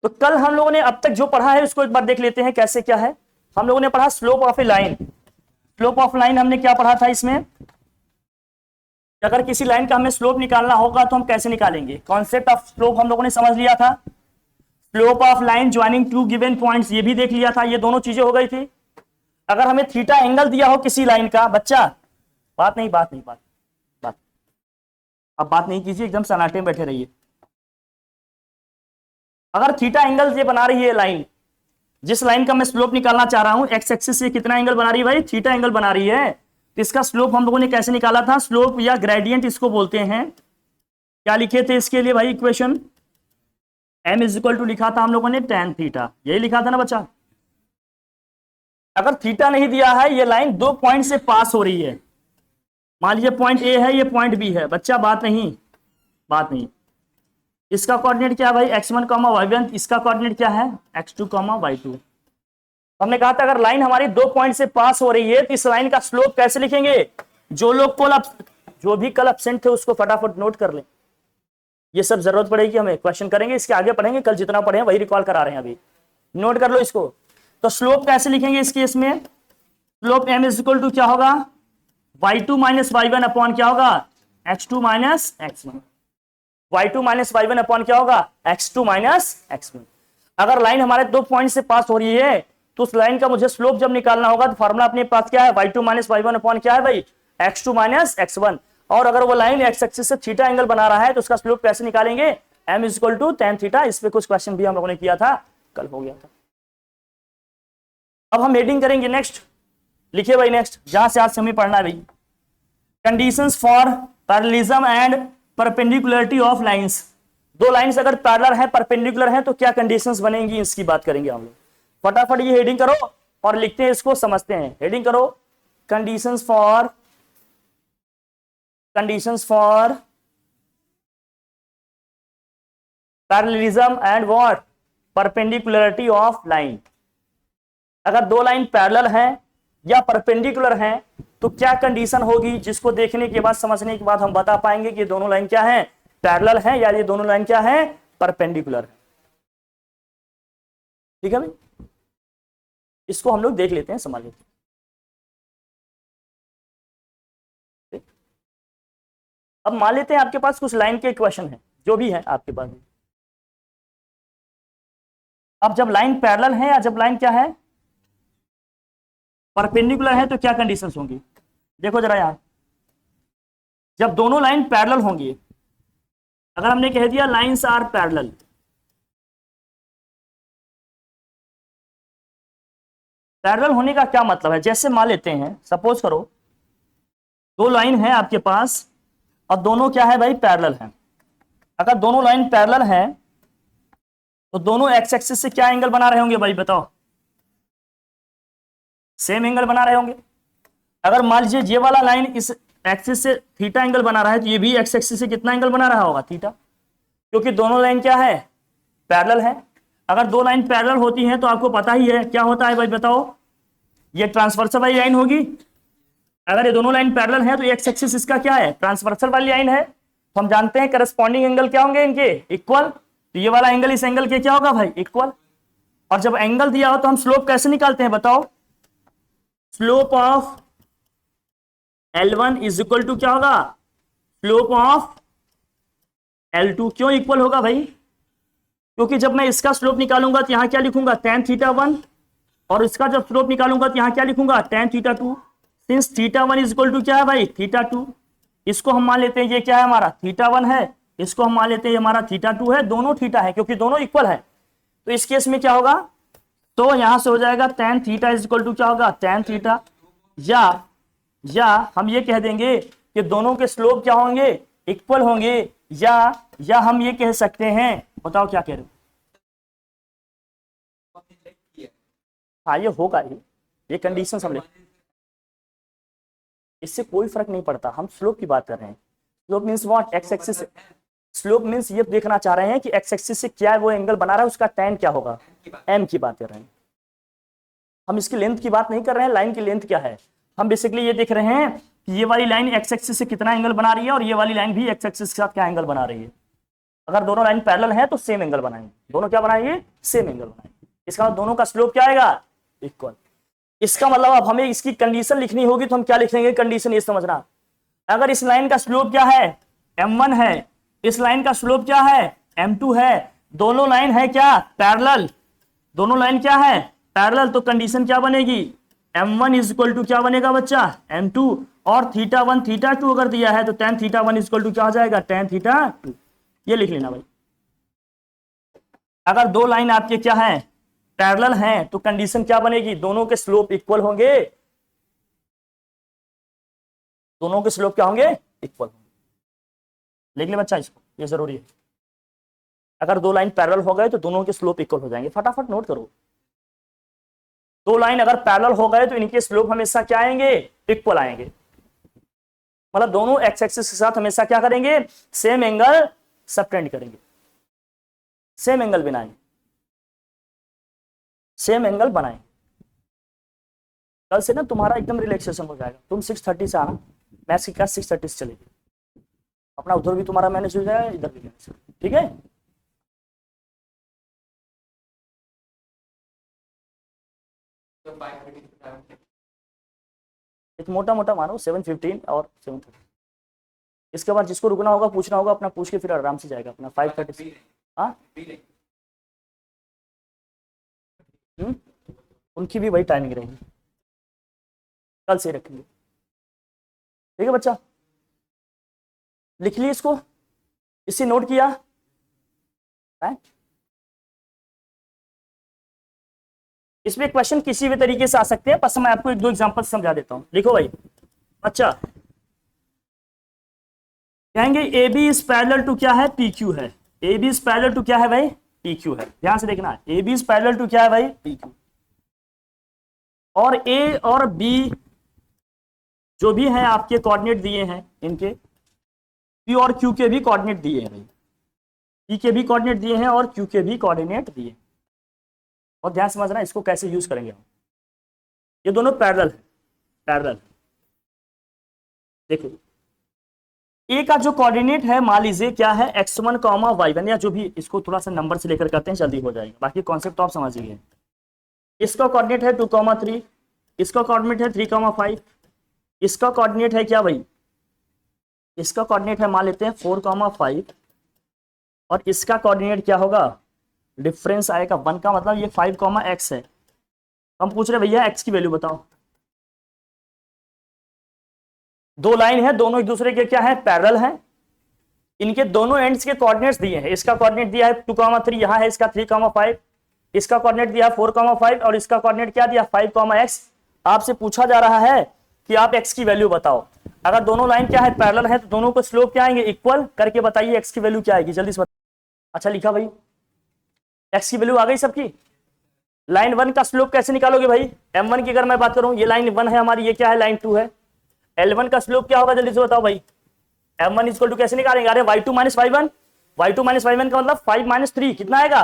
तो कल हम लोगों ने अब तक जो पढ़ा है उसको एक बार देख लेते हैं कैसे क्या है। हम लोगों ने पढ़ा slope of A line. Slope of line हमने क्या पढ़ा था इसमें, अगर किसी लाइन का हमें स्लोप निकालना होगा तो हम कैसे निकालेंगे। कॉन्सेप्ट ऑफ स्लोप हम लोगों ने समझ लिया था। Slope of line joining two given points ये भी देख लिया था। ये दोनों चीजें हो गई थी। अगर हमें थीटा एंगल दिया हो किसी लाइन का, बच्चा बात नहीं अब बात नहीं कीजिए, एकदम सन्नाटे में बैठे रहिए। अगर थीटा एंगल ये बना रही है लाइन, जिस लाइन का मैं स्लोप निकालना चाह रहा हूं, एक्स एक्सिस से कितना एंगल बना रही है भाई, थीटा एंगल बना रही है। तो इसका स्लोप हम लोगों ने कैसे निकाला था, स्लोप या ग्रेडियंट इसको बोलते हैं। क्या लिखे थे इसके लिए भाई equation, m is equal to लिखा था हम लोगों ने tan थीटा, यही लिखा था ना बच्चा। अगर थीटा नहीं दिया है, ये लाइन दो पॉइंट से पास हो रही है, मान लीजिए पॉइंट ए है, ये पॉइंट बी है, बच्चा बात नहीं। इसका कोऑर्डिनेट क्या है भाई, x1, y1, इसका कोऑर्डिनेट क्या है x2, y2। हमने कहा था अगर लाइन हमारी दो पॉइंट से पास हो रही है तो इस लाइन का स्लोप कैसे लिखेंगे। जो भी कल एब्सेंट थे उसको फटाफट नोट कर लें, ये सब जरूरत पड़ेगी हमें, क्वेश्चन करेंगे इसके आगे पढ़ेंगे, कल जितना पढ़े वही रिकॉल करा रहे हैं, अभी नोट कर लो इसको। तो स्लोप कैसे लिखेंगे इस केस में, slope m is equal to क्या होगा, y2 माइनस y1 अपॉन क्या होगा x2 minus x1। y2 minus y1 upon क्या होगा x2 माइनस x1। अगर लाइन हमारे दो पॉइंट से पास हो रही है तो उस लाइन का मुझे स्लोप जब निकालना होगा तो फॉर्मूला अपने पास क्या है, y2 माइनस y1 अपॉन क्या है भाई x2 माइनस x1। और अगर वो लाइन एक्स एक्सिस से थीटा एंगल बना रहा है तो उसका स्लोप कैसे निकालेंगे, m is equal to tan theta. इस पे कुछ क्वेश्चन भी हम लोगों ने किया था, कल हो गया था। अब हम हेडिंग करेंगे नेक्स्ट, लिखिए भाई नेक्स्ट, जहां से आज से हमें पढ़ना है भाई, conditions for parallelism and perpendicularity of lines. दो लाइंस अगर पैरेलल है, परपेंडिकुलर है, तो क्या कंडीशंस बनेंगी इसकी बात करेंगे हम लोग। फटाफट ये हेडिंग करो और लिखते हैं इसको, समझते हैं। हेडिंग करो, conditions for parallelism and what, perpendicularity of line. अगर दो लाइन पैरेलल है या परपेंडिकुलर है तो क्या कंडीशन होगी, जिसको देखने के बाद, समझने के बाद हम बता पाएंगे कि ये दोनों लाइन क्या है, पैरेलल है या ये दोनों लाइन क्या है, परपेंडिकुलर है। ठीक है भाई, इसको हम लोग देख लेते हैं, समझ लेते हैं। अब मान लेते हैं आपके पास कुछ लाइन के इक्वेशन है, जो भी है आपके पास। अब जब लाइन पैरेलल है या जब लाइन क्या है, परपेंडिकुलर है, तो क्या कंडीशंस होंगी, देखो जरा यहां। जब दोनों लाइन पैरेलल होंगी, अगर हमने कह दिया लाइंस आर पैरेलल, पैरेलल होने का क्या मतलब है, जैसे मान लेते हैं, सपोज करो दो लाइन है आपके पास और दोनों क्या है भाई, पैरेलल है। अगर दोनों लाइन पैरेलल है तो दोनों एक्स एक्सिस से क्या एंगल बना रहे होंगे भाई, बताओ, सेम एंगल बना रहे होंगे। अगर मान लीजिए ये वाला लाइन इस एक्सिस से थीटा एंगल बना रहा है तो ये भी एक्स एक्सिस से कितना एंगल बना रहा होगा, थीटा, क्योंकि दोनों लाइन क्या है, पैरेलल है। अगर दो लाइन पैरेलल होती हैं तो आपको पता ही है क्या होता है भाई, बताओ, ये ट्रांसवर्सल वाली लाइन होगी। अगर ये दोनों लाइन पैरेलल है तो एक्स एक्सिस इसका क्या है, ट्रांसवर्सल वाली लाइन है। तो हम जानते हैं करस्पॉन्डिंग एंगल क्या होंगे इनके, इक्वल। तो ये वाला एंगल इस एंगल के क्या होगा भाई, इक्वल। और जब एंगल दिया हो तो हम स्लोप कैसे निकालते हैं, बताओ, slope of L1 is equal to क्या होगा, स्लोप ऑफ L2। क्यों इक्वल होगा भाई, क्योंकि जब मैं इसका स्लोप निकालूंगा तो यहां क्या लिखूंगा, tan थीटा 1, और इसका जब स्लोप निकालूंगा तो यहां क्या लिखूंगा, tan theta 2। Since theta 1 is equal to क्या है भाई, थीटा 2। इसको हम मान लेते हैं ये क्या है हमारा, थीटा 1 है, इसको हम मान लेते हैं ये हमारा थीटा 2 है, दोनों थीटा है क्योंकि दोनों इक्वल है। तो इस केस में क्या होगा, तो यहां से हो जाएगा tan theta is equal to क्या होगा, tan थीटा। या हम ये कह देंगे कि दोनों के स्लोप क्या होंगे, इक्वल होंगे। या हम ये कह सकते हैं, बताओ क्या कह रहे हो, हाँ ये होगा, ये कंडीशन सब, इससे कोई फर्क नहीं पड़ता, हम स्लोप की बात कर रहे हैं। Slope means what, x axis. Slope means ये देखना चाह रहे हैं कि एक्स एक्सिस से क्या वो एंगल बना रहा है, उसका tan क्या होगा, m की बात कर रहे हैं हम, इसकी लेंथ की बात नहीं कर रहे हैं, लाइन की लेंथ क्या है। हम बेसिकली ये देख रहे हैं कि ये वाली लाइन एक्स एक्सिस से कितना एंगल बना रही है और ये वाली लाइन भी एक्स एक्सिस के साथ क्या एंगल बना रही है। अगर दोनों लाइन पैरेलल है तो सेम एंगल बनाएंगे, दोनों क्या बनाएंगे, सेम एंगल बनाएंगे। इसका मतलब दोनों का स्लोप क्या आएगा, इक्वल। इसका मतलब अब हमें इसकी कंडीशन लिखनी होगी, तो हम क्या लिखेंगे, कंडीशन ये समझना, अगर इस लाइन का स्लोप क्या है, m1 है, इस लाइन का स्लोप क्या है, m2 है, दोनों लाइन है क्या, पैरेलल, दोनों लाइन क्या है, पैरेलल, तो कंडीशन क्या बनेगी, m1 इज इक्वल टू क्या बनेगा बच्चा, m2, और θ1 θ2 अगर दिया है तो tan θ1 इज इक्वल टू क्या हो जाएगा, tan θ2। ये लिख लेना भाई। अगर दो लाइन आपके क्या है, पैरेलल हैं, तो कंडीशन क्या बनेगी, दोनों के स्लोप इक्वल होंगे, दोनों के स्लोप क्या होंगे, इक्वल होंगे। लिख ले बच्चा इसको, ये जरूरी है। अगर दो लाइन पैरेलल हो गए तो दोनों के स्लोप इक्वल हो जाएंगे, फटाफट नोट करो। दो लाइन अगर पैरेलल हो गए तो इनके स्लोप हमेशा क्या आएंगे, इक्वल आएंगे, मतलब दोनों एक्स एक्सिस के साथ हमेशा क्या करेंगे, सेम एंगल सबटेंड करेंगे, सेम एंगल बनाएंगे, सेम एंगल बनाएंगे। कल से ना तुम्हारा एकदम रिलैक्सेशन हो जाएगा। तुम 6:30 से आना, मैथ्स की क्लास 6:30 से चलेगी, अपना उधर भी तुम्हारा मैनेज हो जाएगा, इधर भी मैनेज, ठीक है। एक मोटा मोटा मानो 7:15 और 7:30। इसके बाद जिसको रुकना होगा पूछना होगा अपना, पूछ के फिर आराम से जाएगा अपना 5:30। हाँ उनकी भी वही टाइमिंग रहेगी, कल से रखेंगे, ठीक है बच्चा। लिख लिए इसको, इसे नोट किया है? इसमें क्वेश्चन किसी भी तरीके से आ सकते हैं, बस मैं आपको एक दो एग्जांपल समझा देता हूं। लिखो भाई। अच्छा, कहेंगे a b is parallel to क्या है, पी क्यू है। A b is parallel to क्या है भाई, पी क्यू है। ध्यान से देखना, a b is parallel to क्या है भाई, पी क्यू। और ए और बी जो भी हैं आपके कोऑर्डिनेट दिए हैं, इनके पी और क्यू के भी कोऑर्डिनेट दिए हैं भाई, पी के भी कोऑर्डिनेट दिए हैं और क्यू के भी कोऑर्डिनेट दिए। और ध्यान समझना इसको कैसे यूज करेंगे हम। ये दोनों पैरेलल है, पैरेलल। देखो ए का जो कोऑर्डिनेट है मान लीजिए क्या है, x1, y1, या जो भी, इसको थोड़ा सा नंबर से लेकर करते हैं, जल्दी हो जाएगा, बाकी कॉन्सेप्ट तो आप समझिए। इसका कोऑर्डिनेट है 2,3, इसका कोऑर्डिनेट है 3,5, इसका कोऑर्डिनेट है क्या भाई, इसका कोऑर्डिनेट है मान लेते हैं 4,5, और इसका कोऑर्डिनेट क्या होगा, डिफरेंस आएगा 1 का, मतलब ये 5,x है। हम पूछ रहे भैया x की वैल्यू बताओ। दो लाइन है, दोनों एक दूसरे के क्या है, पैरेलल है, इनके दोनों एंड्स के कोऑर्डिनेट्स दिए हैं। इसका कोऑर्डिनेट दिया है 2,3, यहां है इसका 3,5, इसका कोऑर्डिनेट दिया 4,5 और इसका कोऑर्डिनेट क्या दिया 5,x। आपसे पूछा जा रहा है कि आप x की वैल्यू बताओ। अगर दोनों लाइन क्या है, पैरेलल है, तो दोनों को स्लोप क्या आएंगे, इक्वल। करके बताइए x की वैल्यू क्या आएगी, जल्दी से बताओ। अच्छा लिखा भाई, x की वैल्यू आ गई सबकी। लाइन 1 का स्लोप कैसे निकालोगे भाई, m1 की अगर मैं बात करूं, ये लाइन 1 है हमारी, ये क्या है, लाइन 2 है। L1 का स्लोप क्या होगा, जल्दी से बताओ भाई। m1 इक्वल टू कैसे निकालेंगे, अरे y2 minus y1, y2 minus y1 का मतलब 5 माइनस 3 कितना आएगा,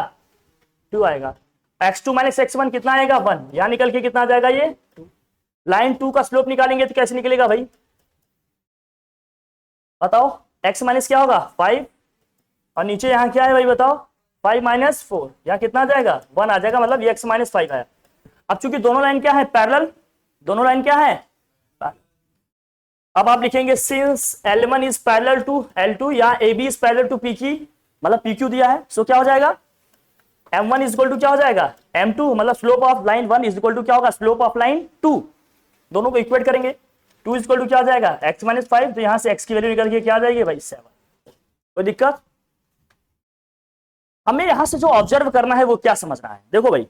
2 आएगा। x2 माइनस x1 कितना आएगा, 1, यहां निकल के कितना आ जाएगा, ये 2। लाइन 2 का स्लोप निकालेंगे तो कैसे निकलेगा भाई, बताओ। x माइनस क्या होगा 5, और नीचे यहां क्या है भाई बताओ, 5 माइनस 4, यहां कितना आ जाएगा, 1 आ जाएगा, मतलब ये x माइनस 5 आया। अब चूंकि दोनों लाइन क्या है, पैरेलल, दोनों लाइन क्या है, अब आप लिखेंगे since L1 is parallel to L2 या AB is parallel to PQ, मतलब PQ दिया है, सो क्या हो जाएगा, M1 इज इक्वल टू क्या हो जाएगा, M2, मतलब slope of line 1 is equal to क्या होगा, स्लोप ऑफ लाइन 2। दोनों को इक्वेट करेंगे, 2 इज इक्वल टू क्या हो जाएगा, x माइनस 5, तो यहां से x की वैल्यू निकल के क्या आ जाएगी भाई 7। कोई दिक्कत। हमें यहां से जो ऑब्जर्व करना है वो क्या समझना है, देखो भाई,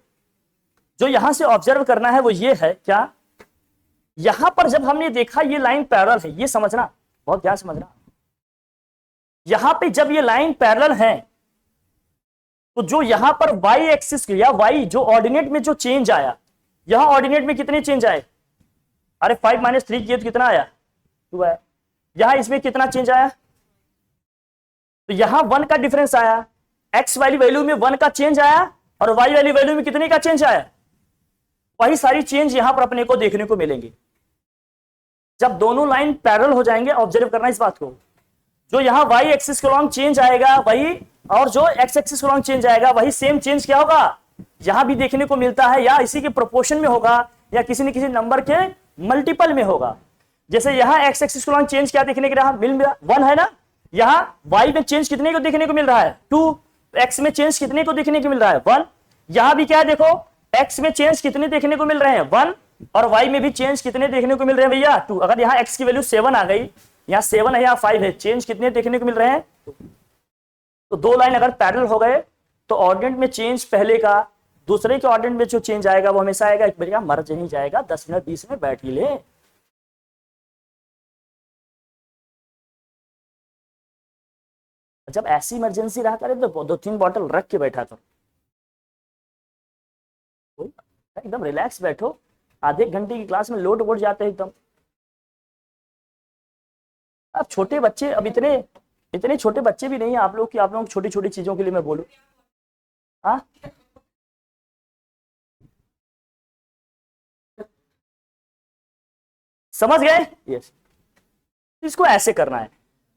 जो यहां से ऑब्जर्व करना है वो ये है क्या, यहां पर जब हमने देखा ये लाइन पैरेलल है, ये समझना, बहुत ध्यान समझना। यहां पे जब ये लाइन पैरेलल है तो जो यहां पर y एक्सिस या y जो ऑर्डिनेट में जो चेंज आया, यहां ऑर्डिनेट में कितने चेंज आए, अरे 5 माइनस 3 किए तो कितना आया, 2 आया। यहां इसमें कितना चेंज आया, तो यहां 1 का डिफरेंस आया, x वाली वैल्यू में 1 का चेंज आया और y वाली वैल्यू में कितने का चेंज आया। वही सारी चेंज यहां पर अपने को देखने को मिलेंगे जब दोनों लाइन पैरेलल हो जाएंगे। ऑब्जर्व करना इस बात को, जो यहां y एक्सिस के लॉन्ग चेंज आएगा वही और जो एक्स एक्सिस को लॉन्ग चेंज आएगा वही सेम चेंज क्या होगा यहां भी देखने को मिलता है, या इसी के प्रोपोर्शन में होगा, या किसी न किसी नंबर के मल्टीपल में होगा। जैसे यहां एक्स एक्सिस को लॉन्ग चेंज क्या देखने को रहा, मिल 1 है ना, यहां वाई में चेंज कितने को देखने को मिल रहा है 2, एक्स में चेंज कितने को देखने को मिल रहा है 1, यहां भी क्या है देखो एक्स में चेंज कितने देखने को मिल रहे हैं 1, और वाई में भी चेंज कितने देखने को मिल रहे हैं भैया 2। अगर यहाँ एक्स की वैल्यू 7 आ गई, यहाँ 7 है, यहाँ 5 है, चेंज कितने देखने को मिल रहे हैं, तो दो लाइन अगर पैरेलल हो गए तो ऑर्डिनेट में चेंज पहले का दूसरे के ऑर्डिनेट में जो चेंज आएगा वो हमेशा आएगा एक बार मर्ज नहीं जाएगा, 10 मिनट 20 मिनट बैठ ही ले। जब ऐसी इमरजेंसी रहा करे तो 2-3 बॉटल रख के बैठा करो, एकदम रिलैक्स बैठो। आधे घंटे की क्लास में लोड वोट जाते हैं एकदम। अब छोटे बच्चे, अब इतने छोटे बच्चे भी नहीं है आप लोग कि आप लोग छोटी छोटी चीजों के लिए मैं बोलूं। हाँ समझ गए, यस। इसको ऐसे करना है,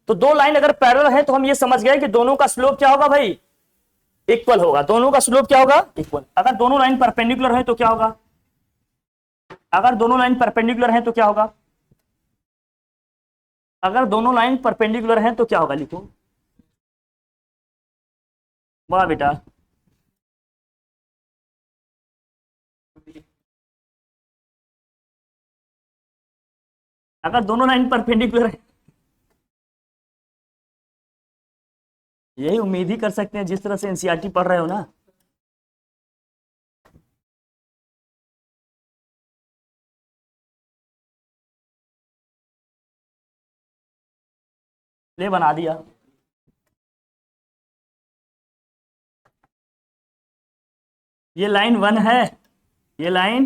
तो दो लाइन अगर पैरेलल है तो हम ये समझ गए कि दोनों का स्लोप क्या होगा भाई, इक्वल होगा। दोनों का स्लोप क्या होगा, इक्वल। अगर दोनों लाइन परपेंडिकुलर है तो क्या होगा, अगर दोनों लाइन परपेंडिकुलर है तो क्या होगा, अगर दोनों लाइन परपेंडिकुलर हैं तो क्या होगा, लिखो। वाह बेटा, अगर दोनों लाइन परपेंडिकुलर है, यही उम्मीद ही कर सकते हैं जिस तरह से एनसीईआरटी पढ़ रहे हो ना। ले बना दिया। ये लाइन 1 है, ये लाइन,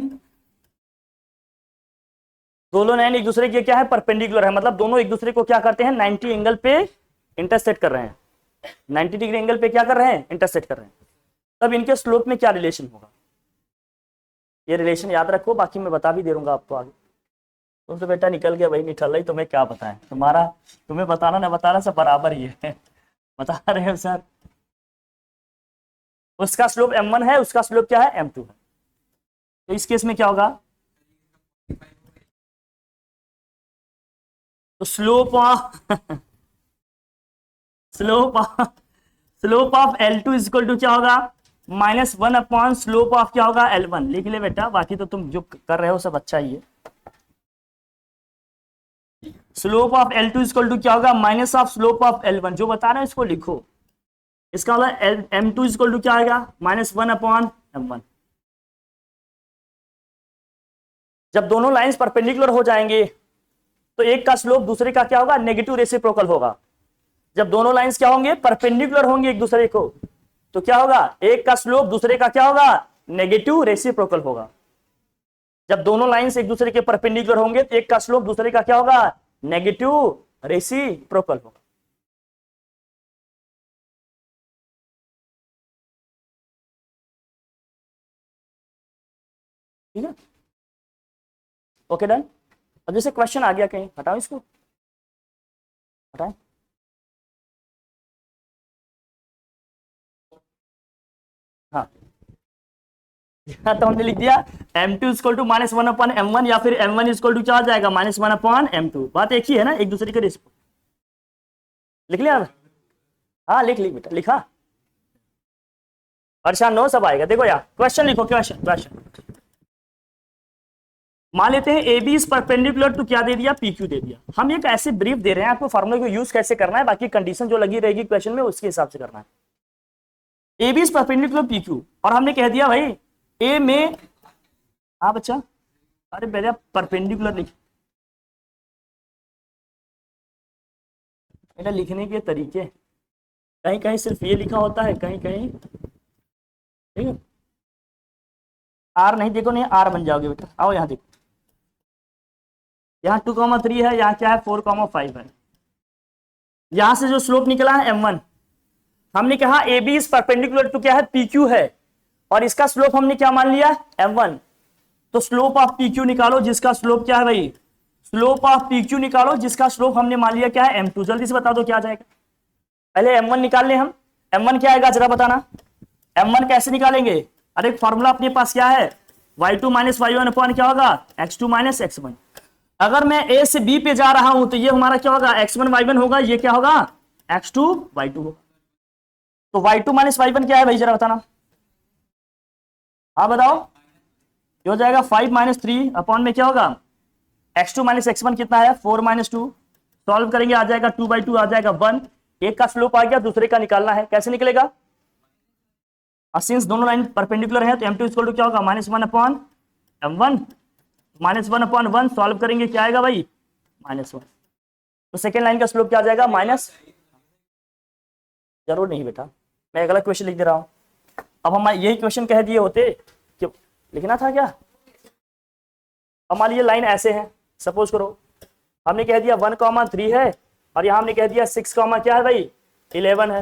दोनों लाइन एक दूसरे के क्या है, परपेंडिकुलर है, मतलब दोनों एक दूसरे को क्या करते हैं 90 एंगल पे इंटरसेक्ट कर रहे हैं, 90 डिग्री एंगल पे क्या कर रहे हैं, इंटरसेक्ट कर रहे हैं। तब इनके स्लोप में क्या रिलेशन होगा, ये रिलेशन याद रखो, बाकी मैं बता भी दे दूंगा आपको आगे। तुम तो बेटा निकल गया भाई, निकल रही, तुम्हें क्या बताएं, तुम्हें बताना ना बताना सब बराबर ही है बता रहे हो सर। उसका स्लोप m1 है, उसका स्लोप क्या है m2 है, तो इस केस में क्या होगा, तो slope of L2 is equal to क्या होगा, -1 अपॉन स्लोप ऑफ क्या होगा L1। लिख ले बेटा, बाकी तो तुम जो कर रहे हो सब अच्छा ही है। Slope of L2 is equal to क्या होगा, minus of slope of L1। जो बता रहे हो इसको लिखो, इसका मतलब M2 इज इक्वल टू क्या आएगा, -1 अपॉन M1। जब दोनों लाइंस परपेंडिकुलर हो जाएंगे तो एक का स्लोप दूसरे का क्या होगा, नेगेटिव रेसिप्रोकल होगा। जब दोनों लाइंस क्या होंगे, परपेंडिकुलर होंगे एक दूसरे को, तो क्या होगा, एक का स्लोप दूसरे का क्या होगा, नेगेटिव रेसिप्रोकल होगा। जब दोनों लाइंस एक दूसरे के परपेंडिकुलर होंगे तो एक का स्लोप दूसरे का क्या होगा, नेगेटिव रेसिप्रोकल होगा। ठीक है, ओके डन। अब जैसे क्वेश्चन आ गया कहीं, हटाओ इसको, हटाएं। हाँ तो हमने लिख दिया M2 equal to -1 upon M1, या फिर M1 इक्वल टू क्या आ जाएगा, -1 अपॉन M2। बात एक ही है ना, एक दूसरे के रेस्पेक्ट। लिख लिया, हाँ लिख बेटा, लिखा। अच्छा नो सब आएगा, देखो यार क्वेश्चन लिखो, क्वेश्चन मान लेते हैं AB इज परपेंडिकुलर टू क्या दे दिया, PQ दे दिया। हम एक ऐसे ब्रीफ दे रहे हैं आपको, फार्मूले को यूज कैसे करना है, बाकी कंडीशन जो लगी रहेगी क्वेश्चन में उसके हिसाब से करना है। AB इज परपेंडिकुलर PQ, और हमने कह दिया भाई A में, हाँ बच्चा, अरे बेटा परपेंडिकुलर लिख, बेटा लिखने के तरीके, कहीं कहीं सिर्फ ये लिखा होता है, कहीं कहीं, ठीक है। R नहीं देखो, नहीं R बन जाओगे बेटा, आओ यहाँ देखो, यहाँ 2,3 है, यहाँ क्या है 4,5 है। यहां से जो स्लोप निकला है M1, हमने कहा AB इज परपेंडिकुलर टू क्या है, PQ है, और इसका स्लोप हमने क्या मान लिया, M1। तो स्लोप ऑफ PQ निकालो, जिसका स्लोप क्या है भाई, स्लोप ऑफ PQ निकालो जिसका स्लोप हमने मान लिया क्या है M2। जल्दी से बता दो क्या आ जाएगा, पहले M1 निकाल ले हम, m1 क्या आएगा जरा बताना, m1 कैसे निकालेंगे? अरे फॉर्मूला अपने पास क्या है, y2 माइनस y1 अपॉन क्या होगा, x2 माइनस x1। अगर मैं a से b पे जा रहा हूं तो ये हमारा क्या होगा, x1 y1 होगा, ये क्या होगा, x2 y2 होगा। तो y2 माइनस y1 क्या है भाई जरा बताना, हाँ बताओ, ये हो जाएगा 5 माइनस 3 अपॉन में क्या होगा, x2 माइनस x1 कितना है, 4 माइनस 2। सॉल्व करेंगे आ जाएगा 2/2 आ जाएगा 1। एक का स्लोप आ गया, दूसरे का निकालना है, कैसे निकलेगा, सिंस दोनों लाइन परपेंडिकुलर है तो m2 इक्वल टू क्या होगा, -1 अपॉन m1, -1 अपॉन 1। सॉल्व करेंगे क्या आएगा भाई, -1। तो सेकेंड लाइन का स्लोप क्या आ जाएगा, माइनस, जरूर नहीं बेटा, मैं अगला क्वेश्चन लिख दे रहा हूं। अब हम यही क्वेश्चन कह दिए होते, क्यों लिखना था क्या, हमारी ये लाइन ऐसे है, सपोज करो हमने कह दिया 1,3 है और यहां हमने कह दिया 6, क्या है भाई 11 है,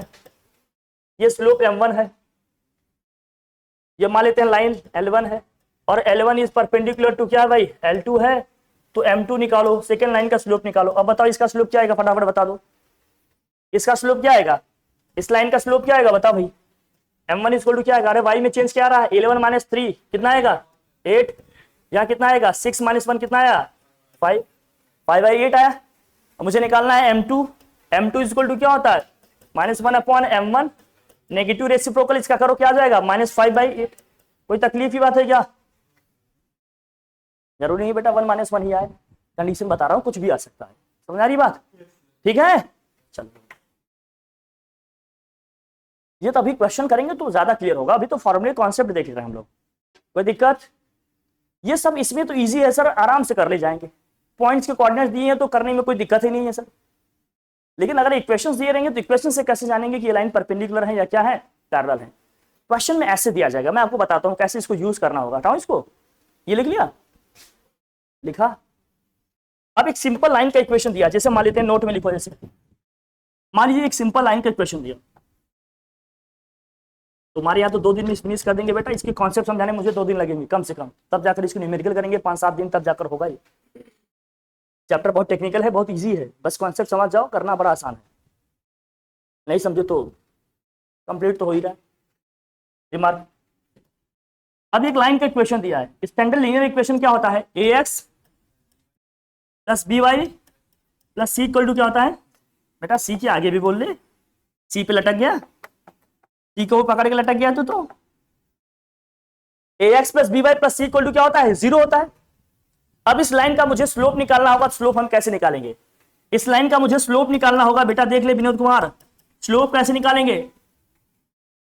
ये स्लोप m1 है, ये मान लेते हैं लाइन L1 है और L1 इज परपेंडिकुलर टू क्या है भाई L2 है, तो M2 निकालो, सेकेंड लाइन का स्लोप निकालो। अब बताओ इसका स्लोप क्या आएगा, फटाफट बता दो, इसका स्लोप क्या आएगा, इस लाइन का स्लोप क्या आएगा बताओ भाई, M1 इक्वल टू क्या आएगा, अरे वाई में चेंज क्या आ रहा है, 11 माइनस 3 कितना आएगा 8, यहाँ कितना आएगा 6 माइनस 1 कितना आया 5, 5/8 आया। अब मुझे निकालना है M2 इक्वल टू क्या होता है, -1 अपॉन M1, नेगेटिव रेसिप्रोकल इसका करो क्या आ जाएगा, -5/8। कोई तकलीफ की बात है क्या, जरूरी नहीं बेटा 1 - 1 ही आए, कंडीशन बता रहा हूं कुछ भी आ सकता है, समझ आ रही बात, ठीक है। चलो ये तो अभी क्वेश्चन करेंगे तो ज्यादा क्लियर होगा, अभी तो फॉर्मूले कॉन्सेप्ट देख रहे हैं हम लोग, कोई दिक्कत, ये सब इसमें तो इजी है सर, आराम से कर ले जाएंगे, पॉइंट्स के कोऑर्डिनेट्स दिए हैं तो करने में कोई दिक्कत ही नहीं है सर। लेकिन अगर इक्वेशंस दिए रहेंगे तो इक्वेशन से कैसे जानेंगे कि ये लाइन परपेंडिकुलर है या क्या है, पैरेलल है। क्वेश्चन में ऐसे दिया जाएगा, मैं आपको बताता हूं कैसे इसको यूज करना होगा, हटाओ इसको, ये लिख लिया, लिखा। अब एक सिंपल लाइन का इक्वेशन दिया, जैसे मान लेते हैं नोट में लिखो, जैसे मान लीजिए एक सिंपल लाइन का इक्वेशन दिया, तुम्हारे यहाँ तो 2 दिन में फिनिश कर देंगे बेटा, इसके कॉन्सेप्ट समझाने मुझे 2 दिन लगेंगे कम से कम, तब जाकर इसको न्यूमेरिकल करेंगे 5-7 दिन, तब जाकर होगा ये। चैप्टर बहुत टेक्निकल है, बहुत इजी है, बस कॉन्सेप्ट समझ जाओ, करना बड़ा आसान है, नहीं समझे तो कंप्लीट तो हो ही रहा है रिमार्क। अब एक लाइन का इक्वेशन दिया है, स्टैंडर्ड लीनियर इक्वेशन क्या होता है, ax plus by plus c equal to क्या होता है बेटा, c के आगे भी बोल ले, c पे लटक गया, c को पकड़ के लटक गया तो ax plus by plus c equal to क्या होता है, 0 होता है। अब इस लाइन का मुझे स्लोप निकालना होगा, स्लोप हम कैसे निकालेंगे, इस लाइन का मुझे स्लोप निकालना होगा बेटा, देख ले विनोद कुमार, स्लोप कैसे निकालेंगे,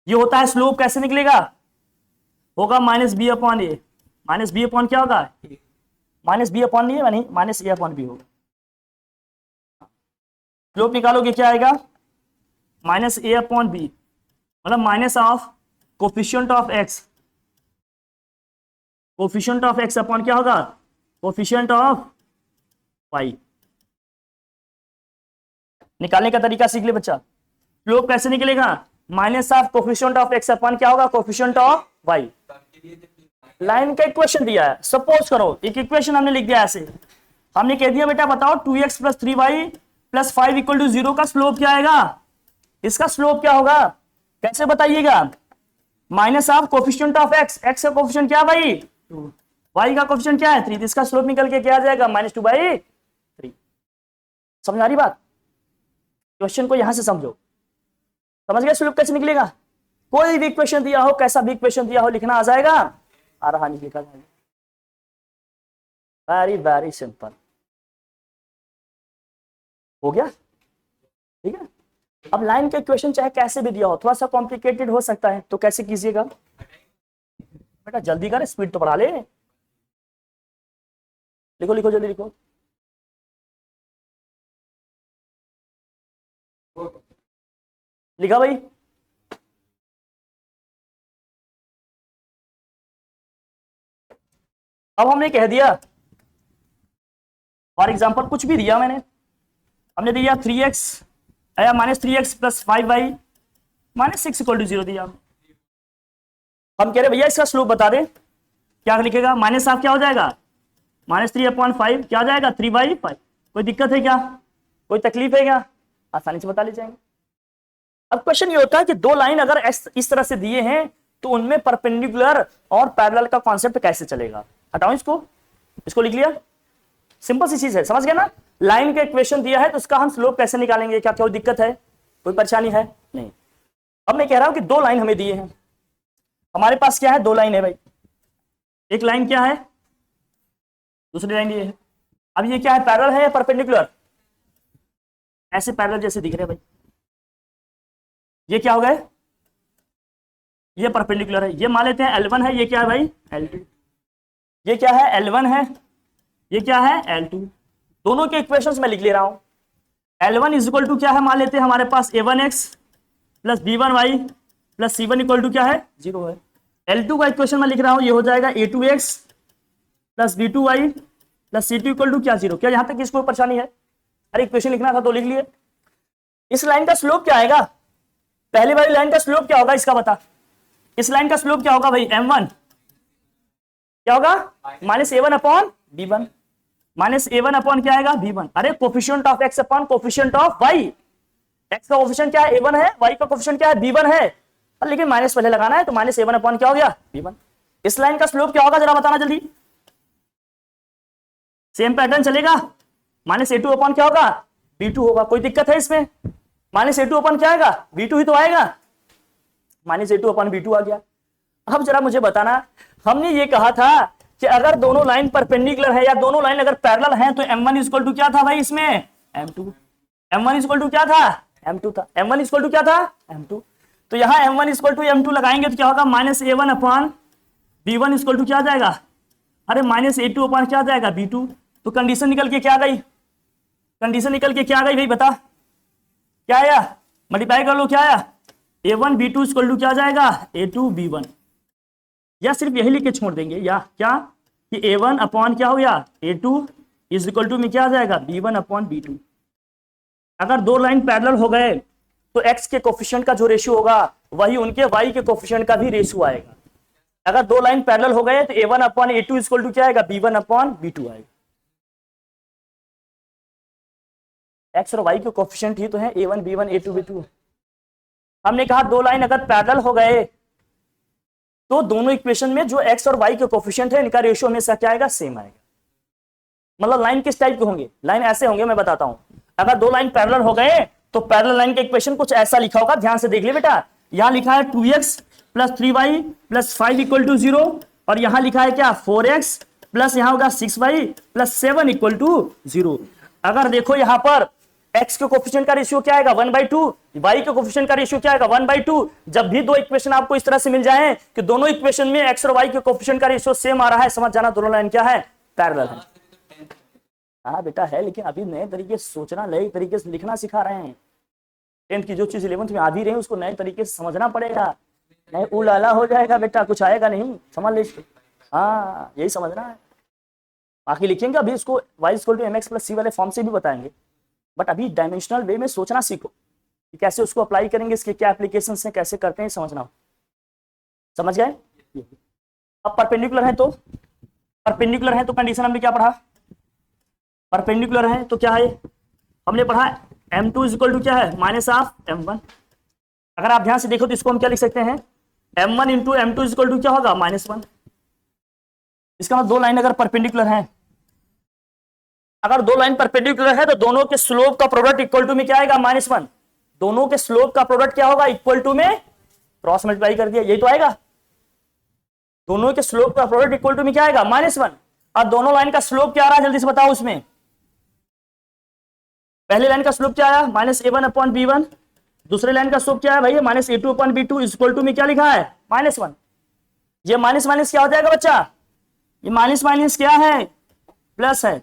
ये होता है स्लोप कैसे निकलेगा, होगा -b अपॉन ए, -b अपॉन क्या होगा, -b अपॉन नहीं है, -a अपॉन b होगा। स्लोप निकालोगे क्या आएगा, -a अपॉन b, मतलब minus of coefficient of x, coefficient of x upon क्या होगा, कोफिशिएंट ऑफ y। निकालने का तरीका सीख ले बच्चा, स्लोप कैसे निकलेगा, minus of coefficient of x upon क्या होगा, कोफिशिएंट ऑफ y। लाइन का इक्वेशन दिया है, सपोज करो एक इक्वेशन हमने लिख दिया ऐसे, हमने कह दिया बेटा बताओ 2x plus 3y plus 5 equal to 0 का स्लोप क्या आएगा, इसका स्लोप क्या होगा, कैसे बताइएगा, minus of coefficient of x, x का कोफिशिएंट क्या है भाई 2, y का कोफिशिएंट क्या है 3, इसका स्लोप निकल के क्या आ जाएगा -2/3। समझ आ रही बात, क्वेश्चन को यहां से समझो, समझ गए स्लोप कैसे निकलेगा, कोई भी इक्वेशन दिया हो, कैसा भी इक्वेशन दिया हो, लिखना आ जाएगा, आ रहा नहीं लिखा जाएगा, वेरी वेरी सिंपल, हो गया ठीक है। अब लाइन का इक्वेशन चाहे कैसे भी दिया हो, थोड़ा सा कॉम्प्लिकेटेड हो सकता है, तो कैसे कीजिएगा बेटा, जल्दी कर, स्पीड तो बढ़ा ले, लिखो लिखो जल्दी लिखो, लिखा भाई, अब हमने कह दिया फॉर एग्जांपल कुछ भी दिया मैंने, हमने दिया 3x या -3x plus 5y -6 equal to 0 दिया, हम कह रहे भैया इसका स्लोप बता दें, क्या लिखेगा, माइनस ऑफ क्या हो जाएगा -3 अपॉन 5 क्या हो जाएगा 3/5। कोई दिक्कत है क्या, कोई तकलीफ है क्या, आसानी से बता ले जाएंगे। अब क्वेश्चन ये होता है कि दो लाइन अगर इस तरह से दिए हैं तो उनमें परपेंडिकुलर और पैरेलल का कॉन्सेप्ट कैसे चलेगा। हटाओ इसको, इसको लिख लिया, सिंपल सी चीज है, समझ गया ना। लाइन का इक्वेशन दिया है तो उसका हम स्लोप कैसे निकालेंगे, क्या कोई दिक्कत है, कोई परेशानी है नहीं। अब मैं कह रहा हूं कि दो लाइन हमें दिए हैं, हमारे पास क्या है, दो लाइन है भाई, एक लाइन क्या है, दूसरी लाइन ये है। अब ये क्या है, पैरेलल है या परपेंडिकुलर, ऐसे पैरेलल जैसे दिख रहे हैं भाई, ये क्या हो गए, ये परपेंडिकुलर है, ये मान लेते हैं L1 है, ये क्या है भाई L2, ये क्या है L1 है, ये क्या है L2, दोनों के इक्वेशंस मैं लिख ले रहा हूं। L1 इज इक्वल टू क्या है, मान लेते हैं हमारे पास A1x plus B1y plus C1 equal to क्या है 0 है। L2 का इक्वेशन मैं लिख रहा हूं, ये हो जाएगा A2x plus B2y plus C2 equal to क्या 0। क्या यहां तक किसको परेशानी है, अरे इक्वेशन लिखना था तो लिख लिए। इस लाइन का स्लोप क्या आएगा, पहली वाली लाइन का स्लोप क्या होगा इसका बता, इस लाइन का स्लोप क्या होगा भाई M1 क्या होगा minus A1 upon B1, minus A1 upon क्या आएगा B1। अरे coefficient of x upon coefficient of y, x का कोफिशिएंट क्या है A1 है, y का कोफिशिएंट क्या है B1 है, लेकिन माइनस पहले लगाना है तो माइनस A1 अपॉन क्या हो गया B1। इस लाइन का स्लोप क्या होगा जरा बताना जल्दी, सेम पैटर्न चलेगा, माइनस A2 अपॉन क्या होगा B2 होगा, कोई दिक्कत है इसमें, माइनस A2 अपॉन क्या आएगा B2 ही तो आएगा, माइनस A2 अपॉन B2 आ गया। अब जरा मुझे बताना, हमने ये कहा था कि अगर दोनों लाइन परपेंडिकुलर है या दोनों लाइन अगर पैरेलल हैं तो M1 इक्वल टू क्या था भाई इसमें M2, M1 इक्वल टू क्या था M2 था, M1 इक्वल टू क्या था M2, तो यहां M1 इक्वल टू M2 लगाएंगे तो क्या होगा minus A1 upon B1 equal to क्या आ जाएगा, अरे माइनस A2 अपॉन क्या आ जाएगा B2। तो कंडीशन निकल के क्या गई, कंडीशन निकल के क्या गई भाई बता, क्या आया, मल्टीप्लाई कर लो, क्या आया A1 B2 इक्वल टू क्या आ जाएगा A2 B1, या सिर्फ यही लिख के छोड़ देंगे, या क्या कि A1 अपॉन क्या हो गया A2 इज इक्वल टू में क्या आ जाएगा B1 अपॉन B2। अगर दो लाइन पैरेलल हो गए तो x के कोफिशिएंट का जो रेशियो होगा वही उनके y के कोफिशिएंट का भी रेशियो आएगा। अगर दो लाइन पैरेलल हो गए तो A1 upon A2 equal to क्या आएगा B1 अपॉन B2 आएगा। x और y के कोफिशिएंट ही तो है A1 B1 A2 B2। हमने कहा दो लाइन अगर पैरेलल हो गए तो दोनों इक्वेशन में जो x और y के कोफिशिएंट है इनका रेशियो हमेशा क्या आएगा सेम आएगा। मतलब लाइन किस टाइप के होंगे, लाइन ऐसे होंगे, मैं बताता हूं। अगर दो लाइन पैरेलल हो गए तो पैरेलल लाइन का इक्वेशन कुछ ऐसा लिखा होगा, ध्यान से देख ले बेटा, यहां लिखा है 2x plus 3y plus 5 equal to 0 और यहां लिखा है क्या 4x प्लस यहां होगा 6y प्लस 7 इक्वल टू 0। अगर देखो यहां पर x के कोफिशिएंट का रेशियो क्या आएगा 1/2, y के कोफिशिएंट का रेशियो क्या आएगा 1/2। जब भी दो इक्वेशन आपको इस तरह से मिल जाए कि दोनों इक्वेशन में x और y के कोफिशिएंट का रेशियो सेम आ रहा है, समझ जाना दोनों लाइन क्या है पैरेलल है। हाँ बेटा है, लेकिन अभी नए तरीके से सोचना, नए तरीके से लिखना सिखा रहे हैं। 10th की जो चीज 11th में आ भी रही है उसको नए तरीके से समझना पड़ेगा, नहीं उलाला हो जाएगा बेटा, कुछ आएगा नहीं, समझ लीजिए। हाँ यही समझना है, बाकी लिखेंगे अभी इसको y equal to mx plus c वाले फॉर्म से भी बताएंगे, बट अभी डायमेंशनल वे में सोचना सीखो कि कैसे उसको अप्लाई करेंगे, इसके क्या एप्लीकेशन है, कैसे करते हैं समझना। समझ गए। अब परपेंडिकुलर है तो, परपेंडिकुलर है तो कंडीशन हमने क्या पढ़ा, परपेंडिकुलर है तो क्या है हमने पढ़ा M2 इक्वल टू क्या है माइनस ऑफ M1। अगर आप ध्यान से देखो तो इसको हम क्या लिख सकते हैं M1 into M2 equal to क्या होगा -1। इसका मतलब दो लाइन अगर परपेंडिकुलर है, अगर दो लाइन परपेंडिकुलर है तो दोनों के स्लोप का प्रोडक्ट इक्वल टू में क्या आएगा -1। दोनों के स्लोप का प्रोडक्ट क्या होगा इक्वल टू में क्रॉस मल्टीप्लाई कर दिया, यही तो आएगा। दोनों के स्लोप का प्रोडक्ट इक्वल टू में क्या आएगा -1। और दोनों लाइन का स्लोप क्या आ रहा है जल्दी से बताओ, उसमें पहले लाइन का स्लोप क्या आया -A1 अपॉन B1, दूसरे लाइन का स्लोप क्या है भाई -A2 upon B2 equal to में क्या लिखा है -1। ये माइनस माइनस क्या हो जाएगा बच्चा, ये माइनस माइनस क्या है प्लस है,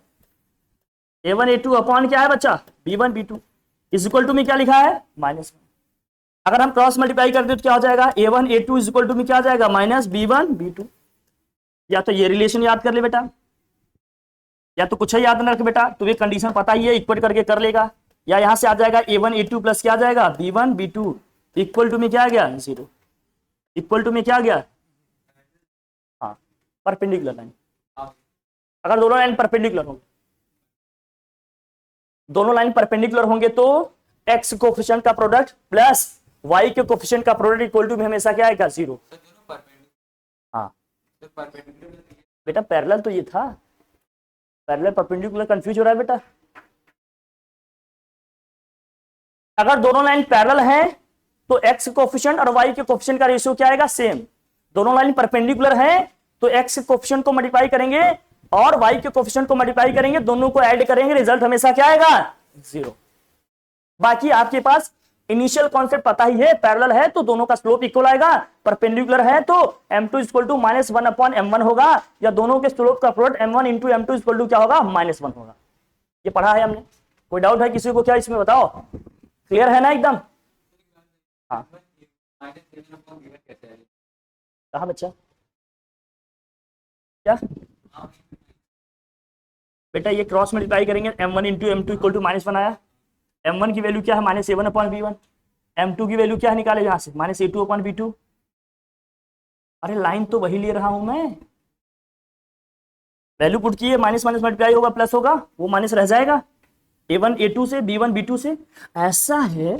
A1 A2 अपॉन क्या है बच्चा B1 B2 इक्वल टू में क्या लिखा है -1। अगर हम क्रॉस मल्टीप्लाई कर दे तो क्या हो जाएगा A1 A2 इक्वल टू में क्या आ जाएगा -B1 B2। या तो ये रिलेशन याद कर ले बेटा, या तो कुछ है याद न रख बेटा, तुम्हें कंडीशन पता ही है, इक्वल करके कर लेगा। या यहां से आ जाएगा A1 A2 प्लस क्या आ जाएगा B1 B2 इक्वल टू में क्या आ गया 0, इक्वल टू में क्या आ गया हाँ परपेंडिकुलर लाइन। अगर दोनों लाइन परपेंडिकुलर होंगे, दोनों लाइन परपेंडिकुलर होंगे तो x कोफिशिएंट का प्रोडक्ट प्लस y के कोफिशिएंट का प्रोडक्ट इक्वल टू में हमेशा क्या आएगा 0। हाँ बेटा पैरेलल तो ये था, पैरेलल परपेंडिकुलर कंफ्यूज हो रहा है बेटा। अगर दोनों लाइन पैरेलल है तो x कोफिशिएंट और y के कोफिशिएंट का रेशियो क्या आएगा सेम। दोनों लाइन परपेंडिकुलर है तो x के कोफिशिएंट को मल्टीप्लाई करेंगे और y के कोफिशिएंट को मल्टीप्लाई करेंगे, दोनों को ऐड करेंगे, रिजल्ट हमेशा क्या आएगा 0। बाकी आपके पास इनिशियल कॉन्सेप्ट पता ही है, पैरेलल है तो दोनों का स्लोप इक्वल आएगा, परपेंडिकुलर है तो m2 इक्वल टू -1/m1 होगा, या दोनों के स्लोप का product m1 into m2 equal to क्या होगा -1 होगा। ये पढ़ा है हमने, कोई डाउट है किसी को क्या इसमें बताओ, क्लियर है ना एकदम। हाँ कहा बच्चा क्या बेटा, ये क्रॉस मल्टीप्लाई करेंगे m1 into m2 equal to -1 आया, m1 की वैल्यू क्या है -a1/b1, m2 की वैल्यू क्या है निकाले यहां से -a2/b2। अरे लाइन तो वही ले रहा हूं मैं, वैल्यू पुट की है, माइनस माइनस मल्टीप्लाई होगा प्लस होगा, वो माइनस रह जाएगा a1 a2 से b1 b2 से। ऐसा है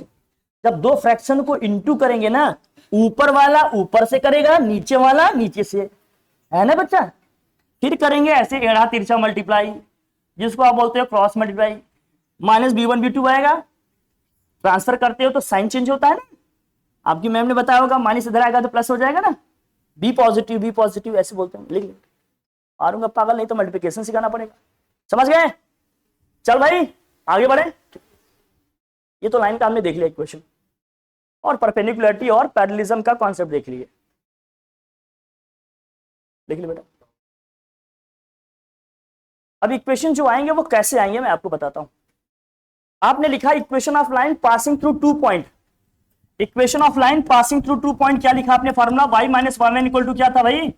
जब दो फ्रैक्शन को इंटू करेंगे ना, ऊपर वाला ऊपर से करेगा, नीचे वाला नीचे से, है ना बच्चा। फिर करेंगे ऐसे एड़ा तिरछा मल्टीप्लाई, जिसको आप बोलते हो क्रॉस मल्टीप्लाई, -b1 b2 आएगा, ट्रांसफर करते हो तो साइन चेंज होता है ना, आपकी मैम ने बताया होगा, माइनस इधर आएगा तो प्लस हो जाएगा ना, बी पॉजिटिव ऐसे बोलते हैं, लिख मारूंगा पागल, नहीं तो मल्टीप्लिकेशन सिखाना पड़ेगा, समझ गए। चल भाई आगे बढ़े, ये तो लाइन का हमने देख लिया इक्वेशन, और परपेंडिकुलरिटी और पैरेललिज्म का कॉन्सेप्ट देख लिए, देख लिया बेटा। अब इक्वेशन जो आएंगे वो कैसे आएंगे मैं आपको बताता हूं। आपने लिखा equation of line passing through 2 point, equation of line passing through 2 point क्या लिखा आपने formula, y minus y1 equal to क्या था भाई,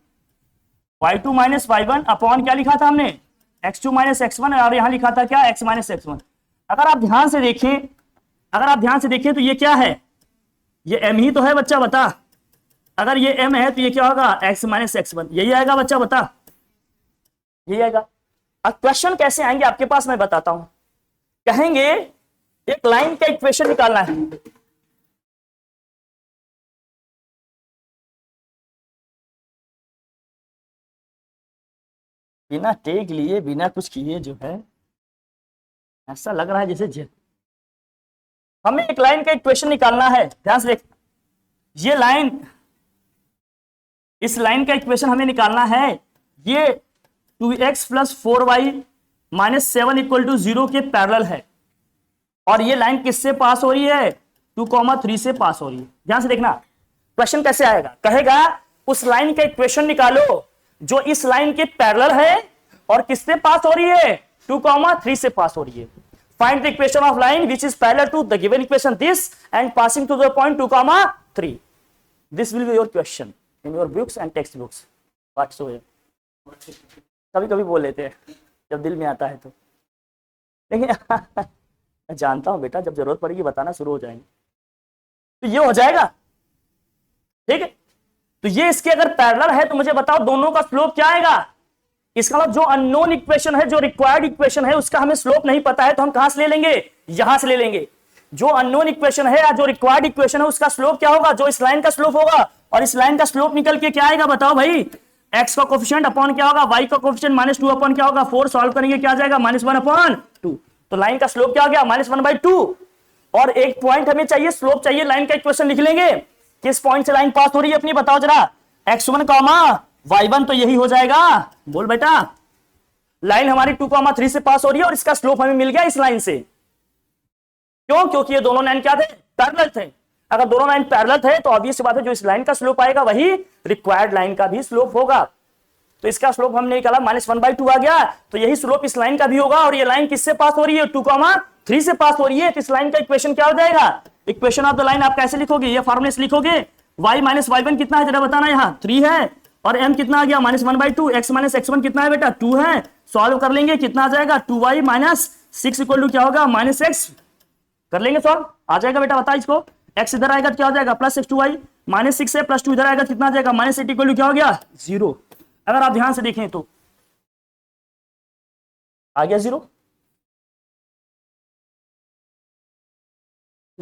y2 माइनस y1 अपॉन क्या लिखा था हमने, x2 माइनस x1, और यहां लिखा था क्या x माइनस x1। अगर आप ध्यान से देखें तो ये क्या है, ये m ही तो है बच्चा, बता। अगर ये m है तो ये क्या होगा x माइनस x1, यही आएगा बच्चा, बता यही आएगा। अब क्वेश्चन कैसे आएंगे आपके पास मैं बताता हूं। कहेंगे एक लाइन का इक्वेशन निकालना है, बिना टेक लिए बिना कुछ किए जो है, ऐसा लग रहा है जैसे हमें एक लाइन का इक्वेशन निकालना है। ध्यान से देख, ये लाइन, इस लाइन का इक्वेशन हमें निकालना है, ये 2x plus 4y minus 7 equal to 0 के पैरेलल है, और ये लाइन किससे पास हो रही है, 2,3 से पास हो रही है। ध्यान से देखना क्वेश्चन कैसे आएगा, कहेगा उस लाइन का इक्वेशन निकालो जो इस लाइन के पैरेलल है और किससे पास हो रही है, 2,3 से पास हो रही है। Find the equation of line which is parallel to the given equation this and passing to the point 2,3। This will be your question in your books and text books whatsoever. कभी कभी बोल लेते हैं जब दिल में आता है तो, लेकिन मैं जानता हूं बेटा जब जरूरत पड़ेगी बताना शुरू हो जाएंगे। तो ये हो जाएगा, ठीक है। तो ये इसके अगर पैरेलल है तो मुझे बताओ दोनों का स्लोप क्या आएगा। इसका मतलब जो अननोन इक्वेशन है, जो रिक्वायर्ड इक्वेशन है, उसका हमें स्लोप नहीं पता है तो हम कहां से ले लेंगे, यहां से ले लेंगे। जो अननोन इक्वेशन है या जो रिक्वायर्ड इक्वेशन है उसका स्लोप क्या होगा, जो इस लाइन का स्लोप होगा, और इस लाइन का स्लोप निकल के क्या आएगा बताओ भाई, x का कोफिशिएंट अपॉन क्या होगा, y का कोफिशिएंट -2 अपॉन क्या होगा 4, सॉल्व करेंगे क्या आ जाएगा -1/2। तो लाइन का स्लोप क्या हो गया -1/2। और एक पॉइंट हमें चाहिए, स्लोप चाहिए, लाइन का इक्वेशन लिख लेंगे, किस पॉइंट से लाइन पास हो रही है अपनी बताओ जरा, x1 y1 तो यही हो जाएगा, बोल बेटा। लाइन हमारी 2,3 से पास हो रही है और इसका स्लोप हमें मिल गया इस लाइन से, क्यों, क्योंकि ये दोनों लाइन क्या थे, पैरेलल थे। अगर दोनों लाइन पैरेलल थे तो ऑब्वियस बात है जो इस लाइन का स्लोप आएगा वही रिक्वायर्ड लाइन का भी स्लोप होगा। तो इसका स्लोप हमने निकाला -1/2 आ गया, तो यही स्लोप इस लाइन का भी होगा। और ये लाइन किससे पास हो रही है, 2,3 से पास हो रही है, तो इस लाइन का इक्वेशन क्या हो जाएगा, इक्वेशन ऑफ द लाइन आप कैसे लिखोगे, ये फॉर्मूले से लिखोगे, y माइनस y1 कितना है जरा बताना, यहाँ 3 है, और m कितना आ गया -1/2, x माइनस x1 कितना है बेटा 2 है, सॉल्व कर लेंगे कितना आ जाएगा 2y माइनस 6 इक्वल टू क्या होगा -x, कर लेंगे सॉल्व, आ जाएगा बेटा, बता इसको, x इधर आएगा तो क्या हो जाएगा +6 2y, -6 है +2 इधर आएगा कितना आ जाएगा -8 इक्वल टू क्या हो गया 0। अगर आप ध्यान से देखें तो आ गया 0,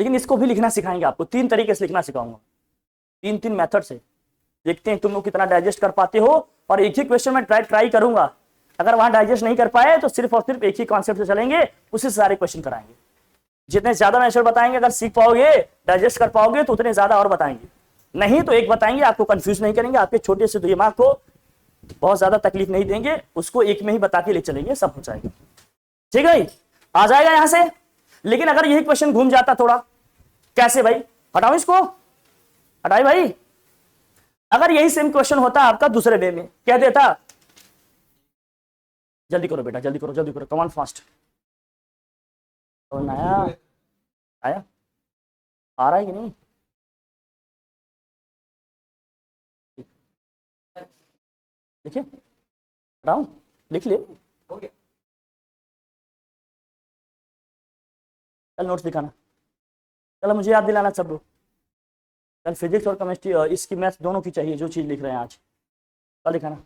लेकिन इसको भी लिखना सिखाएंगे आपको, 3 तरीके से लिखना सिखाऊंगा, 3 मेथड से। देखते हैं तुम लोग कितना डाइजेस्ट कर पाते हो। और एक ही क्वेश्चन में ट्राई करूंगा, अगर वहां डाइजेस्ट नहीं कर पाए तो सिर्फ और सिर्फ एक ही कॉन्सेप्ट से चलेंगे, उसी से सारे क्वेश्चन कराएंगे। जितने ज्यादा मेथड बताएंगे, अगर सीख पाओगे, डाइजेस्ट कर पाओगे, तो उतने ज्यादा और बताएंगे। नहीं तो एक बताएंगे, आपको कंफ्यूज नहीं करेंगे, आपके छोटे से दिमाग को बहुत ज्यादा तकलीफ नहीं देंगे, उसको एक में ही बता के ले चलेंगे, सब हो जाएगा। ठीक है भाई, आ जाएगा यहां से। लेकिन अगर यही क्वेश्चन घूम जाता थोड़ा, कैसे भाई, हटाओ इसको, हटाई भाई। अगर यही सेम क्वेश्चन होता आपका दूसरे वे में, कह देता जल्दी करो बेटा, जल्दी करो, जल्दी करो, कम ऑन फास्ट। आया आया, आ रहा है कि नहीं? देखिए, हटाऊं, लिख ले, हो गया। कल नोट्स दिखाना, चलो मुझे याद दिलाना सब लोग। कल फिजिक्स और केमिस्ट्री, इसकी मैथ्स दोनों की चाहिए, जो चीज लिख रहे हैं आज, कल दिखाना।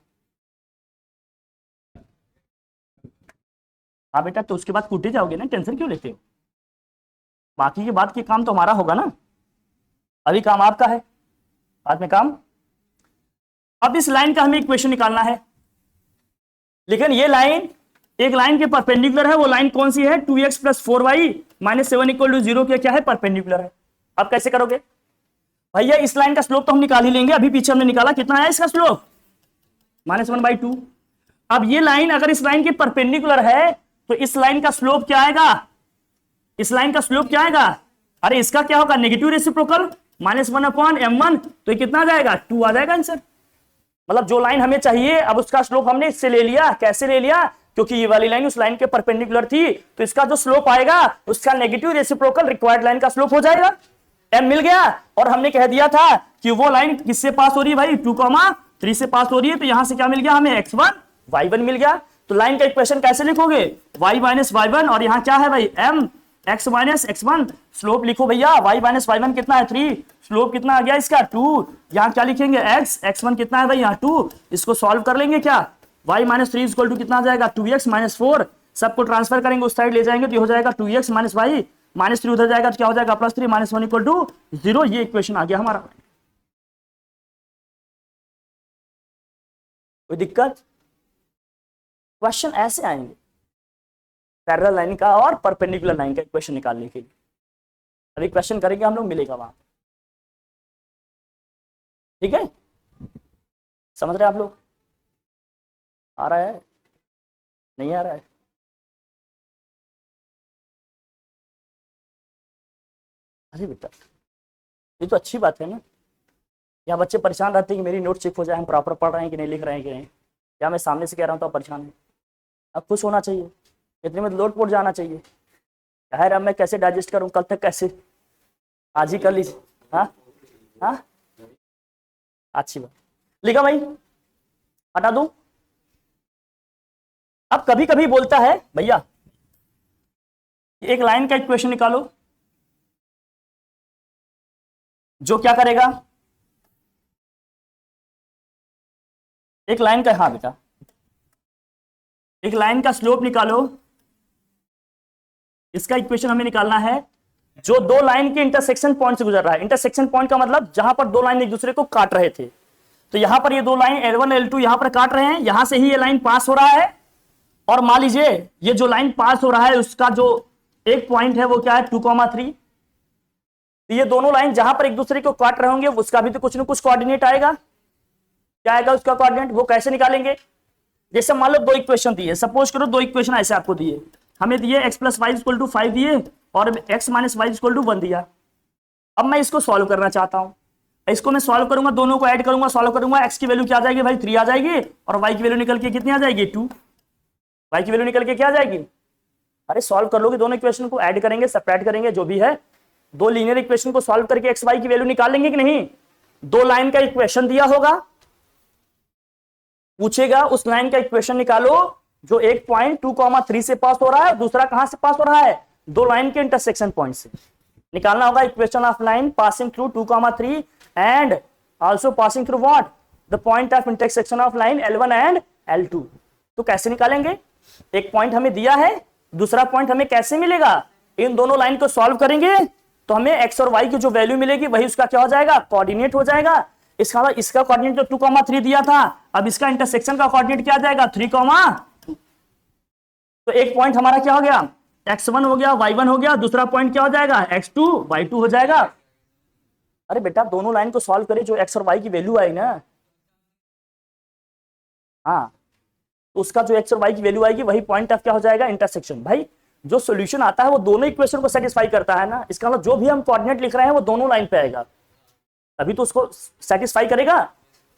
हाँ बेटा, तो उसके बाद कूटे जाओगे ना, टेंशन क्यों लेते हो? बाकी के बाद के काम तो हमारा होगा ना, अभी काम आपका है, बाद में काम। अब इस लाइन का हमें इक्वेशन निकालना है, लेकिन ये लाइन एक लाइन के परपेंडिकुलर है। वो लाइन कौन सी है? 2x + 4y - 7 = 0 के क्या है? परपेंडिकुलर है। अब कैसे करोगे भैया? इस लाइन का स्लोप तो हम निकाल ही लेंगे, अभी पीछे हमने निकाला, कितना है इसका स्लोप? -1/2। अब ये लाइन अगर इस लाइन के परपेंडिकुलर है तो इस लाइन का स्लोप क्या आएगा? इस लाइन का स्लोप क्या आएगा? अरे इसका क्या होगा? नेगेटिव रेसिप्रोकल, -1/m1, तो ये कितना आ जाएगा? 2 आ जाएगा आंसर। मतलब जो लाइन हमें चाहिए, अब उसका स्लोप हमने इससे ले लिया। कैसे ले लिया? क्योंकि ये वाली लाइन उस लाइन के परपेंडिकुलर थी, तो इसका जो स्लोप आएगा उसका नेगेटिव रेसिप्रोकल रिक्वायर्ड लाइन का स्लोप हो जाएगा। m मिल गया। और हमने कह दिया था कि वो लाइन किससे पास हो रही है भाई? 2,3 से पास हो रही है, तो यहां से क्या मिल गया हमें? x1 y1 मिल गया। तो लाइन का इक्वेशन कैसे लिखोगे? y - y1, और यहाँ क्या है भाई? m x - x1। स्लोप लिखो भैया, y - y1 कितना है? 3। स्लोप कितना आ गया इसका? 2। यहाँ क्या लिखेंगे? x, x1 कितना है भाई? यहाँ 2। इसको सॉल्व कर लेंगे क्या? y - 3 = कितना आ जाएगा? 2x - 4। सबको ट्रांसफर करेंगे, उस साइड ले जाएंगे तो हो जाएगा 2x - y, -3 उधर जाएगा तो क्या हो जाएगा? +3, -1 = 0। ये इक्वेशन आ गया हमारा। कोई दिक्कत? क्वेश्चन ऐसे आएंगे, पैरेलल लाइन का और परपेंडिकुलर लाइन का इक्वेशन निकालने के लिए। अभी क्वेश्चन करेंगे हम लोग, मिलेगा वहां। ठीक है, समझ रहे आप लोग? आ रहा है? नहीं आ रहा है? अरे बेटा, ये तो अच्छी बात है ना। यहाँ बच्चे परेशान रहते हैं कि मेरी नोट चेक हो जाए, हम प्रॉपर पढ़ रहे हैं कि नहीं, लिख रहे हैं कि नहीं। या मैं सामने से कह रहा हूँ तो आप परेशान हैं। अब खुश होना चाहिए, इतने में लोड पोट जाना चाहिए। यार अब मैं कैसे डाइजेस्ट करूँ, कल तक कैसे? आज ही कर लीजिए। हाँ हाँ, अच्छी बात। लिखा भाई, हटा दूं। अब कभी कभी बोलता है भैया एक लाइन का इक्वेशन निकालो, जो क्या करेगा? एक लाइन का, हाँ बेटा, एक लाइन का स्लोप निकालो। इसका इक्वेशन हमें निकालना है जो दो लाइन के इंटरसेक्शन पॉइंट से गुजर रहा है। इंटरसेक्शन पॉइंट का मतलब जहां पर दो लाइन एक दूसरे को काट रहे थे। तो यहां पर ये दो लाइन L1 L2 यहां पर काट रहे हैं, यहां से ही ये लाइन पास हो रहा है। और मान लीजिए ये जो लाइन पास हो रहा है उसका जो एक पॉइंट है वो क्या है? 2,3। तो ये दोनों लाइन जहां पर एक दूसरे को काट रहे होंगे उसका भी तो कुछ ना कुछ कोऑर्डिनेट आएगा। क्या आएगा उसका कोऑर्डिनेट? वो कैसे निकालेंगे? जैसे मान लो दो इक्वेशन दिए, सपोज करो दो इक्वेशन ऐसे आपको दिए, हमें दिए x + y = 5 दिए और x - y = 1 दिया। अब मैं इसको सॉल्व करना चाहता हूं, इसको मैं सॉल्व करूंगा, दोनों को ऐड करूंगा, सॉल्व करूंगा। x की वैल्यू क्या आ जाएगी भाई? 3 आ जाएगी, और y की वैल्यू निकल के कितनी आ जाएगी? 2। y की वैल्यू निकल के क्या आ जाएगी? अरे सॉल्व कर लोगे, दोनों इक्वेशन को ऐड करेंगे, सब्ट्रैक्ट करेंगे, जो भी है, दो लीनियर इक्वेशन को सॉल्व करके x y की वैल्यू निकाल लेंगे कि नहीं? दो लाइन का इक्वेशन दिया होगा, पूछेगा उस लाइन का इक्वेशन निकालो जो एक पॉइंट 2,3 से पास हो रहा है, दूसरा कहां से पास हो रहा है? दो लाइन के इंटरसेक्शन पॉइंट से। निकालना होगा equation of line passing through 2,3 and also passing through what? The point of intersection of line L1 and L2। तो कैसे निकालेंगे? एक पॉइंट हमें दिया है, दूसरा पॉइंट हमें कैसे मिलेगा? इन दोनों लाइन को सॉल्व करेंगे तो हमें एक्स और वाई की जो वैल्यू मिलेगी वही उसका क्या हो जाएगा, कोऑर्डिनेट हो जाएगा। इसका कोऑर्डिनेट तो 2,3 दिया था, अब इसका इंटरसेक्शन का कोऑर्डिनेट क्या आ जाएगा 3,2। तो एक पॉइंट हमारा क्या हो गया, x1 हो गया, y1 हो गया, दूसरा पॉइंट क्या हो जाएगा x2 y2 हो जाएगा। अरे बेटा दोनों लाइन को सॉल्व करें, जो x और y की वैल्यू आई ना, हाँ, तो उसका जो x और y की वैल्यू आएगी वही पॉइंट ऑफ क्या हो जाएगा, इंटरसेक्शन। भाई जो सॉल्यूशन आता है वो दोनों इक्वेशन को सेटिस्फाई करता है ना, इसका मतलब जो भी हम कोऑर्डिनेट लिख रहे हैं वो दोनों लाइन पे आएगा, तभी तो उसको सेटिस्फाई करेगा।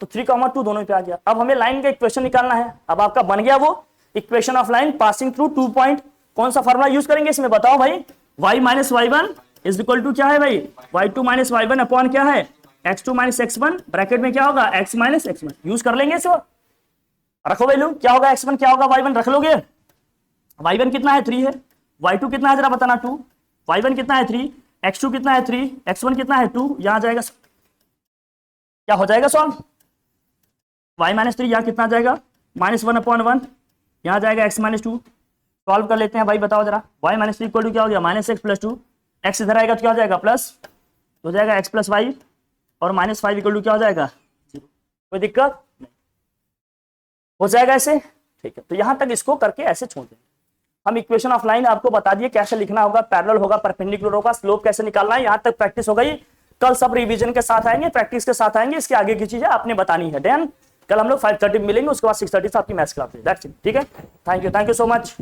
तो 3,2 दोनों पे आ गया। अब हमें लाइन का इक्वेशन निकालना है। अब आपका बन गया वो equation of line passing through 2 point. कौन सा फॉर्मूला यूज करेंगे इसमें बताओ भाई, y minus y1 is equal to क्या है भाई, y2 माइनस y1 अपॉन क्या है, x2 माइनस x1, ब्रैकेट में क्या होगा x माइनस x1। यूज कर लेंगे इसको, रखो वैल्यू, क्या होगा x1 क्या होगा y1 रख लोगे। y1 कितना है 3 है, y2 कितना है जरा बताना 2, y1 कितना है 3, x2 कितना है 3, x1 कितना है 2, यहां जाएगा क्या हो जाएगा सॉल्व, y माइनस 3 यहां कितना आ जाएगा -1 अपॉन 1, यहां जाएगा x माइनस 2। सॉल्व कर लेते हैं भाई, बताओ जरा, y माइनस 3 इक्वल टू क्या हो गया -x प्लस 2, x इधर आएगा तो क्या हो जाएगा प्लस, हो जाएगा x प्लस 5 और -5 इक्वल टू क्या हो जाएगा 0। कोई दिक्कत नहीं, हो जाएगा ऐसे, ठीक है। तो यहां तक इसको करके ऐसे छोड़ देंगे हम। इक्वेशन ऑफ लाइन आपको बता दिए कैसे लिखना होगा, पैरेलल होगा, परपेंडिकुलर होगा, स्लोप कैसे निकालना है, यहां तक प्रैक्टिस हो गई। कल सब रिवीजन के साथ आएंगे, प्रैक्टिस के साथ आएंगे, इसके आगे की चीजें आपने बतानी है। डन, कल हम लोग 5:30 मिलेंगे, उसके बाद 6:30 से आपकी मैथ्स क्लास है। दैट्स इट, ठीक है। Thank you so much.